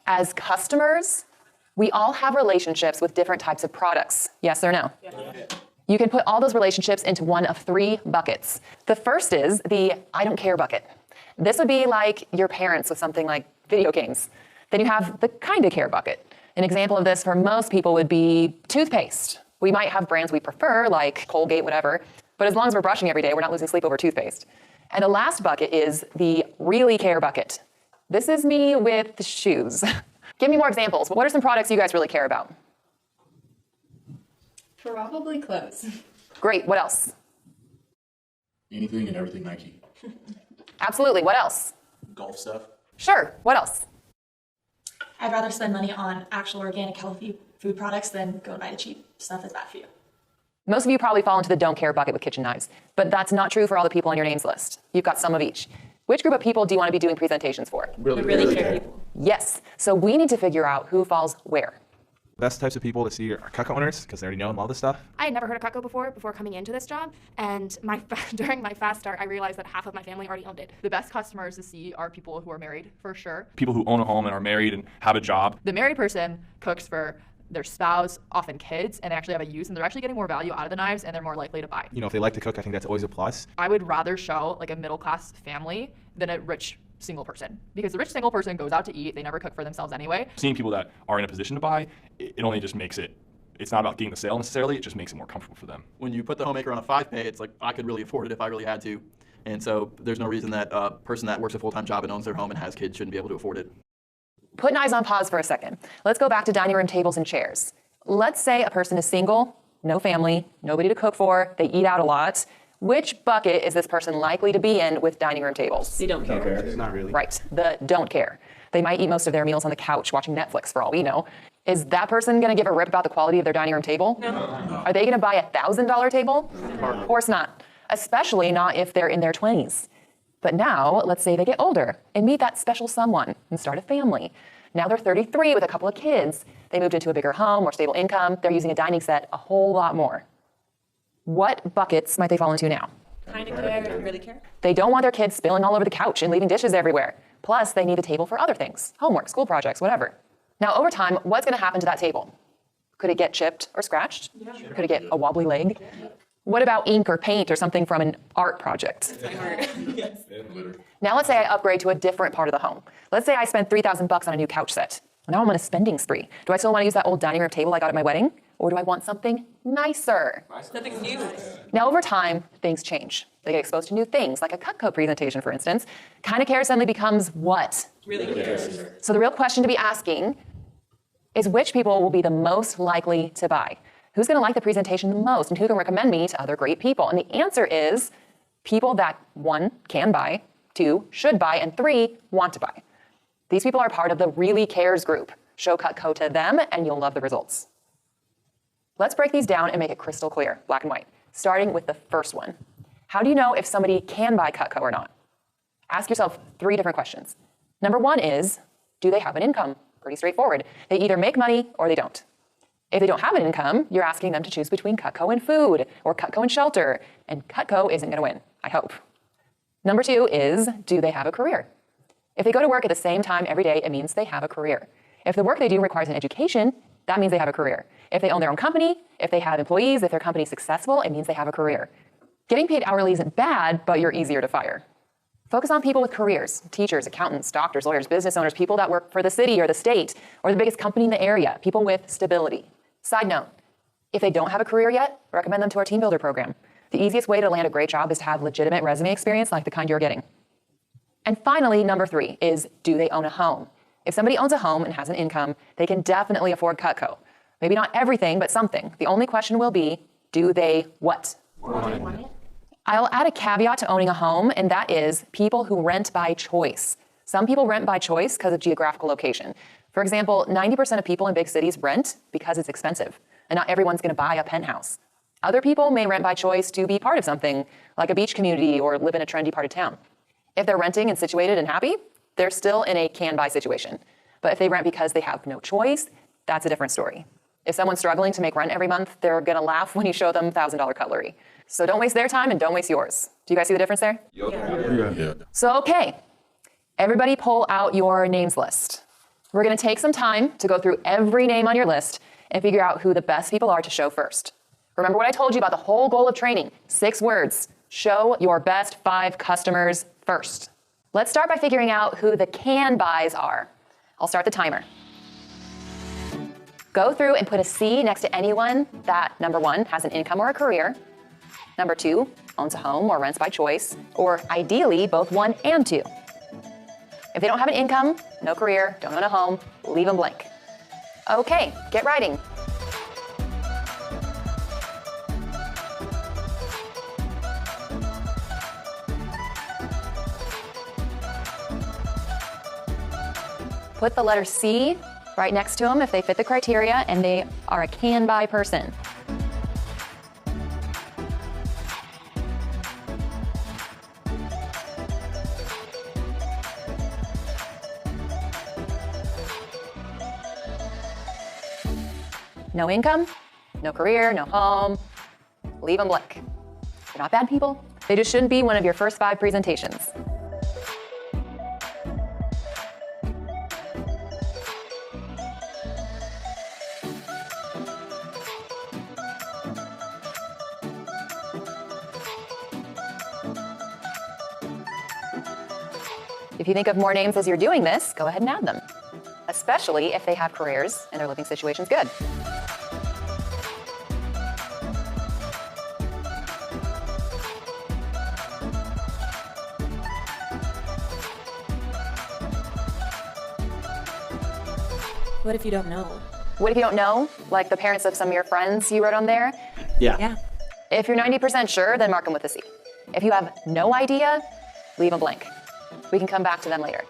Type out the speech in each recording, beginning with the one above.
As customers, we all have relationships with different types of products. Yes or no? Yeah. You can put all those relationships into one of 3 buckets. The first is the I don't care bucket. This would be like your parents with something like video games. Then you have the kinda care bucket. An example of this for most people would be toothpaste. We might have brands we prefer, like Colgate, whatever, but as long as we're brushing every day, we're not losing sleep over toothpaste. And the last bucket is the really care bucket. This is me with the shoes. Give me more examples. What are some products you guys really care about? Probably clothes. Great, what else? Anything and everything Nike. Absolutely, what else? Golf stuff. Sure, what else? I'd rather spend money on actual organic healthy food products than go and buy the cheap stuff that's bad for you. Most of you probably fall into the don't care bucket with kitchen knives, but that's not true for all the people on your names list. You've got some of each. Which group of people do you want to be doing presentations for? Really care people. Yes, so we need to figure out who falls where. Best types of people to see are Cutco owners because they already know and love this stuff. I had never heard of Cutco before coming into this job, and during my fast start, I realized that half of my family already owned it. The best customers to see are people who are married, for sure. People who own a home and are married and have a job. The married person cooks for their spouse, often kids, and they actually have a use, and they're actually getting more value out of the knives, and they're more likely to buy. You know, if they like to cook, I think that's always a plus. I would rather show like a middle-class family than a rich single person, because the rich single person goes out to eat, they never cook for themselves anyway. Seeing people that are in a position to buy, it only just makes it's not about getting the sale necessarily, it just makes it more comfortable for them. When you put the homemaker on a 5-pay, it's like, I could really afford it if I really had to. And so there's no reason that a person that works a full-time job and owns their home and has kids shouldn't be able to afford it. Put knives on pause for a second. Let's go back to dining room tables and chairs. Let's say a person is single, no family, nobody to cook for, they eat out a lot. Which bucket is this person likely to be in with dining room tables? They don't care. It's not really. Right, the don't care. They might eat most of their meals on the couch watching Netflix for all we know. Is that person gonna give a rip about the quality of their dining room table? No. Are they gonna buy a $1,000 table? Of course not, especially not if they're in their 20s. But now, let's say they get older and meet that special someone and start a family. Now they're 33 with a couple of kids. They moved into a bigger home, more stable income. They're using a dining set a whole lot more. What buckets might they fall into now? Kind of care, really care. They don't want their kids spilling all over the couch and leaving dishes everywhere. Plus, they need a table for other things, homework, school projects, whatever. Now, over time, what's gonna happen to that table? Could it get chipped or scratched? Yeah. Could it get a wobbly leg? Yeah. What about ink or paint or something from an art project? Yes. Now let's say I upgrade to a different part of the home. Let's say I spend $3,000 on a new couch set. Now I'm on a spending spree. Do I still want to use that old dining room table I got at my wedding? Or do I want something nicer? Something new. Now over time, things change. They get exposed to new things, like a Cutco presentation, for instance. Kind of care suddenly becomes what? Really care. So the real question to be asking is which people will be the most likely to buy? Who's gonna like the presentation the most, and who can recommend me to other great people? And the answer is people that 1, can buy, 2, should buy, and 3, want to buy. These people are part of the Really Cares group. Show Cutco to them, and you'll love the results. Let's break these down and make it crystal clear, black and white, starting with the first one. How do you know if somebody can buy Cutco or not? Ask yourself 3 different questions. Number 1 is, do they have an income? Pretty straightforward. They either make money or they don't. If they don't have an income, you're asking them to choose between Cutco and food or Cutco and shelter, and Cutco isn't gonna win, I hope. Number 2 is, do they have a career? If they go to work at the same time every day, it means they have a career. If the work they do requires an education, that means they have a career. If they own their own company, if they have employees, if their company's successful, it means they have a career. Getting paid hourly isn't bad, but you're easier to fire. Focus on people with careers, teachers, accountants, doctors, lawyers, business owners, people that work for the city or the state or the biggest company in the area, people with stability. Side note, if they don't have a career yet, recommend them to our Team Builder program. The easiest way to land a great job is to have legitimate resume experience like the kind you're getting. And finally, number 3 is, do they own a home? If somebody owns a home and has an income, they can definitely afford Cutco. Maybe not everything, but something. The only question will be, do they what? Want it. I'll add a caveat to owning a home, and that is people who rent by choice. Some people rent by choice because of geographical location. For example, 90% of people in big cities rent because it's expensive, and not everyone's gonna buy a penthouse. Other people may rent by choice to be part of something, like a beach community or live in a trendy part of town. If they're renting and situated and happy, they're still in a can-buy situation. But if they rent because they have no choice, that's a different story. If someone's struggling to make rent every month, they're gonna laugh when you show them $1,000 cutlery. So don't waste their time and don't waste yours. Do you guys see the difference there? Yeah. So, okay, everybody pull out your names list. We're going to take some time to go through every name on your list and figure out who the best people are to show first. Remember what I told you about the whole goal of training? 6 words. Show your best 5 customers first. Let's start by figuring out who the can buys are. I'll start the timer. Go through and put a C next to anyone that, number 1, has an income or a career, number 2, owns a home or rents by choice, or ideally both 1 and 2. If they don't have an income, no career, don't own a home, leave them blank. Okay, get writing. Put the letter C right next to them if they fit the criteria and they are a can buy person. No income, no career, no home, leave them blank. They're not bad people. They just shouldn't be one of your first 5 presentations. If you think of more names as you're doing this, go ahead and add them, especially if they have careers and their living situation's good. What if you don't know? What if you don't know? Like the parents of some of your friends you wrote on there? Yeah. If you're 90% sure, then mark them with a C. If you have no idea, leave them blank. We can come back to them later.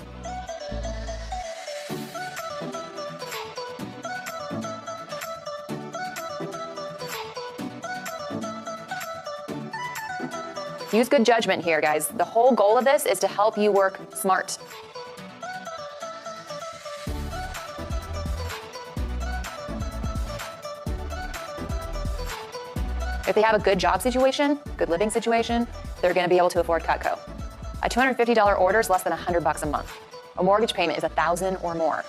Use good judgment here, guys. The whole goal of this is to help you work smart. If they have a good job situation, good living situation, they're going to be able to afford Cutco. A $250 order is less than $100 a month. A mortgage payment is $1,000 or more.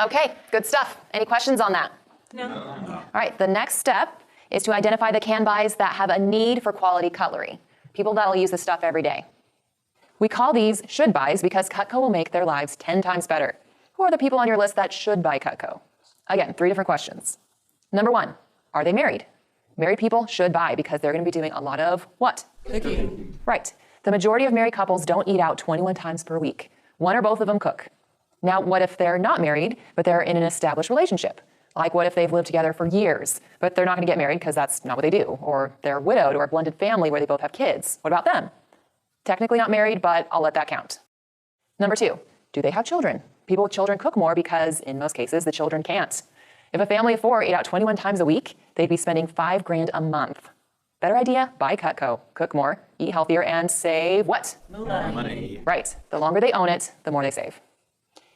Okay, good stuff. Any questions on that? No. All right, the next step is to identify the can buys that have a need for quality cutlery. People that'll use this stuff every day. We call these should buys because Cutco will make their lives 10 times better. Who are the people on your list that should buy Cutco? Again, 3 different questions. Number 1, are they married? Married people should buy because they're going to be doing a lot of what? Cooking. Right. The majority of married couples don't eat out 21 times per week. 1 or both of them cook. Now, what if they're not married, but they're in an established relationship? Like what if they've lived together for years, but they're not going to get married because that's not what they do? Or they're widowed or a blended family where they both have kids. What about them? Technically not married, but I'll let that count. Number 2, do they have children? People with children cook more because, in most cases, the children can't. If a family of 4 ate out 21 times a week, they'd be spending $5,000 a month. Better idea? Buy Cutco. Cook more, eat healthier, and save what? Money. Right. The longer they own it, the more they save.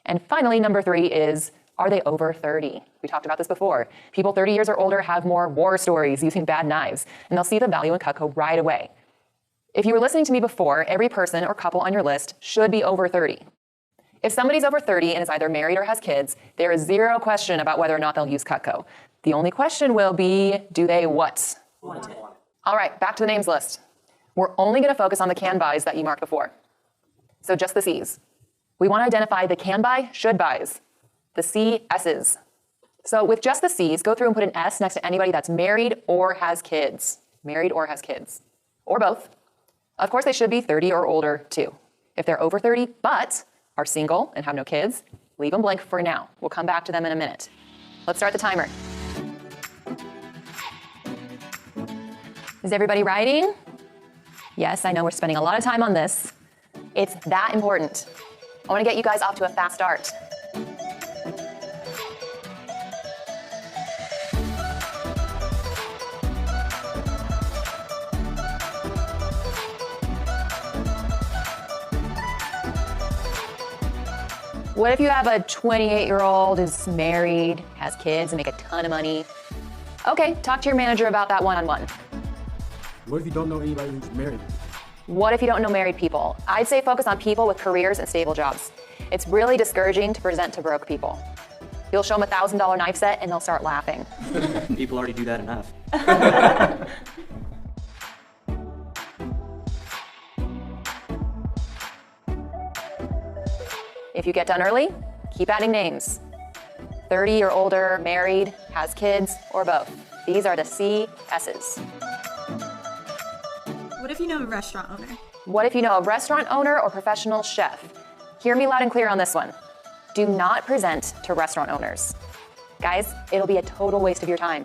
And finally, number 3 is, are they over 30? We talked about this before. People 30 years or older have more war stories using bad knives, and they'll see the value in Cutco right away. If you were listening to me before, every person or couple on your list should be over 30. If somebody's over 30 and is either married or has kids, there is 0 question about whether or not they'll use Cutco. The only question will be, do they what? Want it. All right, back to the names list. We're only going to focus on the can buys that you marked before. So just the C's. We want to identify the can buy, should buys, the CS's. So with just the C's, go through and put an S next to anybody that's married or has kids. Married or has kids. Or both. Of course, they should be 30 or older too. If they're over 30 but are single and have no kids, leave them blank for now. We'll come back to them in a minute. Let's start the timer. Is everybody writing? Yes, I know we're spending a lot of time on this. It's that important. I want to get you guys off to a fast start. What if you have a 28-year-old who's married, has kids, and make a ton of money? Okay, talk to your manager about that one-on-one. What if you don't know anybody who's married? What if you don't know married people? I'd say focus on people with careers and stable jobs. It's really discouraging to present to broke people. You'll show them $1,000 knife set and they'll start laughing. People already do that enough. If you get done early, keep adding names. 30 or older, married, has kids, or both. These are the CSs. What if you know a restaurant owner? What if you know a restaurant owner or professional chef? Hear me loud and clear on this one. Do not present to restaurant owners. Guys, it'll be a total waste of your time.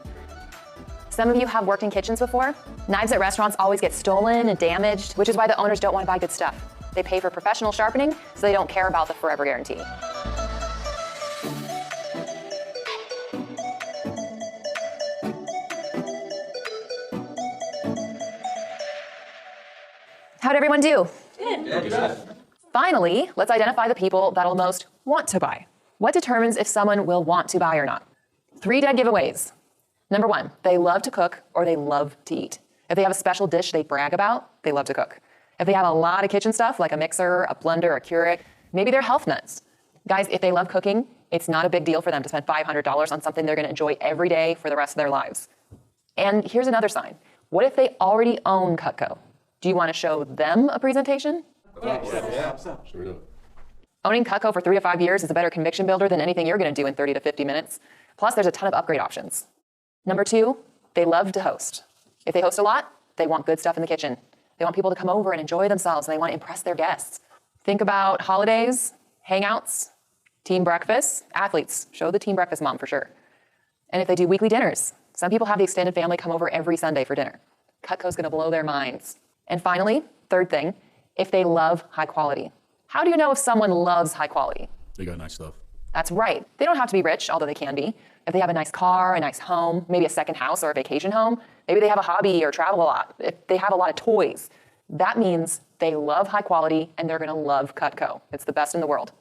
Some of you have worked in kitchens before. Knives at restaurants always get stolen and damaged, which is why the owners don't want to buy good stuff. They pay for professional sharpening, so they don't care about the forever guarantee. How'd everyone do? Good. Finally, let's identify the people that'll most want to buy. What determines if someone will want to buy or not? 3 dead giveaways. Number 1, they love to cook or they love to eat. If they have a special dish they brag about, they love to cook. If they have a lot of kitchen stuff like a mixer, a blender, a Keurig, maybe they're health nuts. Guys, if they love cooking, it's not a big deal for them to spend $500 on something they're going to enjoy every day for the rest of their lives. And here's another sign. What if they already own Cutco? Do you want to show them a presentation? Straight up. Owning Cutco for 3 to 5 years is a better conviction builder than anything you're going to do in 30 to 50 minutes. Plus, there's a ton of upgrade options. Number 2, they love to host. If they host a lot, they want good stuff in the kitchen. They want people to come over and enjoy themselves, and they want to impress their guests. Think about holidays, hangouts, team breakfasts. Athletes, show the team breakfast mom for sure. And if they do weekly dinners, some people have the extended family come over every Sunday for dinner. Cutco's going to blow their minds. And finally, third thing, if they love high quality. How do you know if someone loves high quality? They got nice stuff. That's right. They don't have to be rich, although they can be. If they have a nice car, a nice home, maybe a second house or a vacation home, maybe they have a hobby or travel a lot. If they have a lot of toys, that means they love high quality and they're going to love Cutco. It's the best in the world.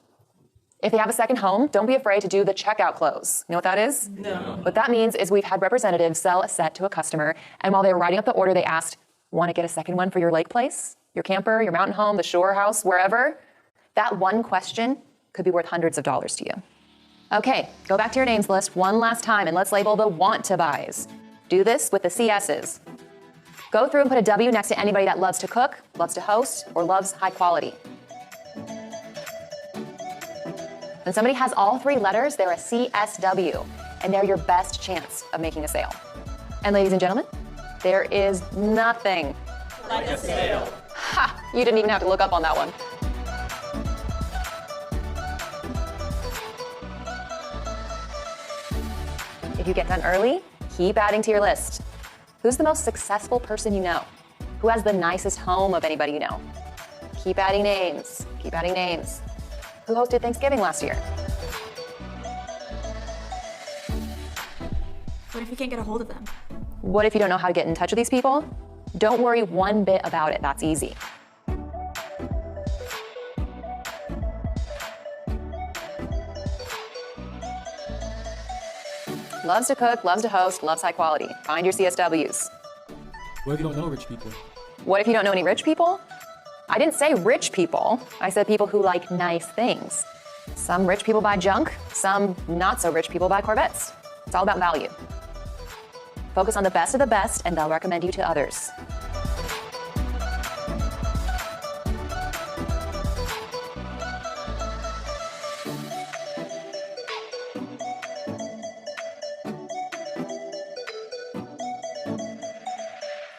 If they have a second home, don't be afraid to do the checkout close. You know what that is? No. What that means is we've had representatives sell a set to a customer, and while they were writing up the order, they asked, want to get a second one for your lake place, your camper, your mountain home, the shore house, wherever? That one question could be worth hundreds of dollars to you. Okay, go back to your names list one last time and let's label the want to buys. Do this with the CSs. Go through and put a W next to anybody that loves to cook, loves to host, or loves high quality. When somebody has all 3 letters, they're a CSW, and they're your best chance of making a sale. And ladies and gentlemen, there is nothing Like a sale. Ha! You didn't even have to look up on that one. If you get done early, keep adding to your list. Who's the most successful person you know? Who has the nicest home of anybody you know? Keep adding names. Keep adding names. Who hosted Thanksgiving last year? What if you can't get a hold of them? What if you don't know how to get in touch with these people? Don't worry one bit about it. That's easy. Loves to cook, loves to host, loves high quality. Find your CSWs. What if you don't know rich people? What if you don't know any rich people? I didn't say rich people. I said people who like nice things. Some rich people buy junk, some not so rich people buy Corvettes. It's all about value. Focus on the best of the best, and they'll recommend you to others.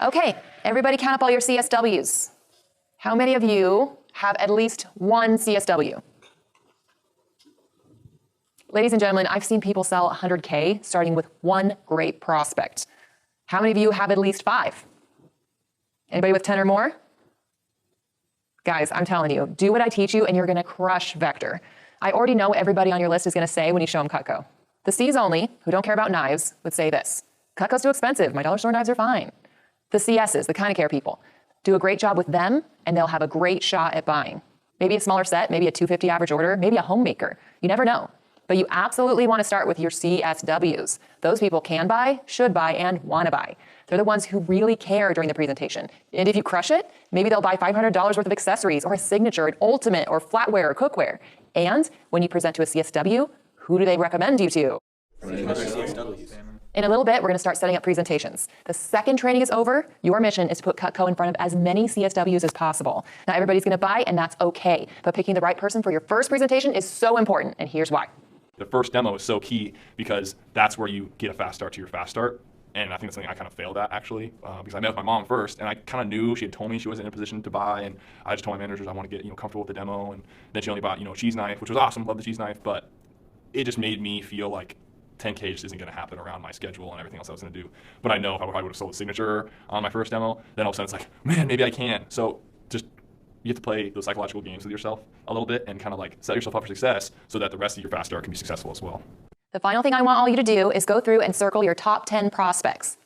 Okay, everybody count up all your CSWs. How many of you have at least one CSW? Ladies and gentlemen, I've seen people sell 100K starting with one great prospect. How many of you have at least 5? Anybody with 10 or more? Guys, I'm telling you, do what I teach you and you're gonna crush Vector. I already know what everybody on your list is gonna say when you show them Cutco. The C's only, who don't care about knives, would say this: Cutco's too expensive, my dollar store knives are fine. The CS's, the kind of care people, do a great job with them and they'll have a great shot at buying. Maybe a smaller set, maybe a 250 average order, maybe a homemaker. You never know. But you absolutely want to start with your CSWs. Those people can buy, should buy, and want to buy. They're the ones who really care during the presentation. And if you crush it, maybe they'll buy $500 worth of accessories or a signature, an ultimate, or flatware or cookware. And when you present to a CSW, who do they recommend you to? In a little bit, we're going to start setting up presentations. The second training is over, your mission is to put Cutco in front of as many CSWs as possible. Not everybody's going to buy, and that's okay. But picking the right person for your first presentation is so important, and here's why. The first demo is so key because that's where you get a fast start to your fast start. And I think that's something I kind of failed at, actually, because I met with my mom first, and I kind of knew she had told me she wasn't in a position to buy, and I just told my managers I want to get comfortable with the demo, and then she only bought a cheese knife, which was awesome, love the cheese knife, but it just made me feel like 10K just isn't going to happen around my schedule and everything else I was going to do. But I know if I probably would have sold a signature on my first demo, then all of a sudden it's like, man, maybe I can. So just you have to play those psychological games with yourself a little bit and kind of like set yourself up for success so that the rest of your fast start can be successful as well. The final thing I want all you to do is go through and circle your top 10 prospects.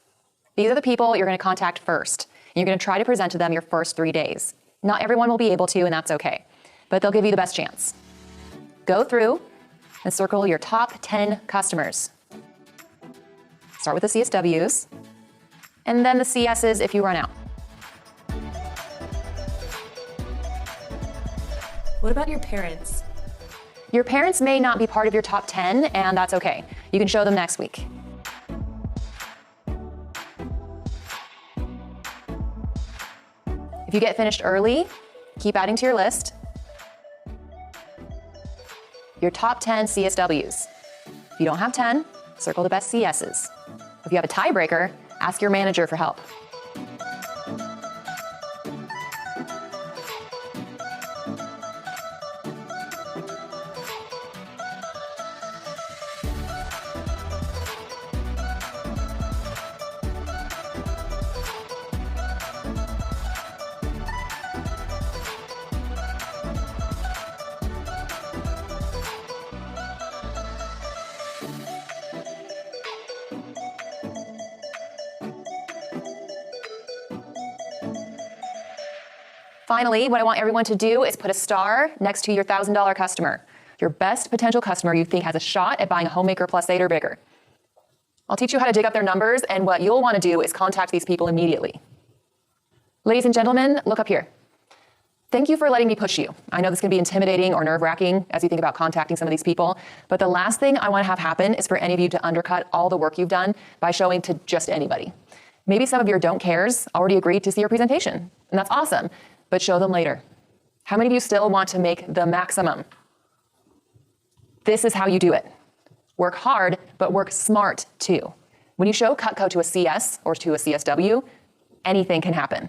These are the people you're going to contact first. And you're going to try to present to them your first 3 days. Not everyone will be able to, and that's okay. But they'll give you the best chance. Go through and circle your top 10 customers. Start with the CSWs, and then the CSs if you run out. What about your parents? Your parents may not be part of your top 10, and that's okay. You can show them next week. If you get finished early, keep adding to your list. Your top 10 CSWs. If you don't have 10, circle the best CSs. If you have a tiebreaker, ask your manager for help. Finally, what I want everyone to do is put a star next to your $1,000 customer, your best potential customer you think has a shot at buying a Homemaker Plus 8 or bigger. I'll teach you how to dig up their numbers, and what you'll want to do is contact these people immediately. Ladies and gentlemen, look up here. Thank you for letting me push you. I know this can be intimidating or nerve-wracking as you think about contacting some of these people, but the last thing I want to have happen is for any of you to undercut all the work you've done by showing to just anybody. Maybe some of your don't cares already agreed to see your presentation, and that's awesome. But show them later. How many of you still want to make the maximum? This is how you do it. Work hard, but work smart too. When you show Cutco to a CS or to a CSW, anything can happen.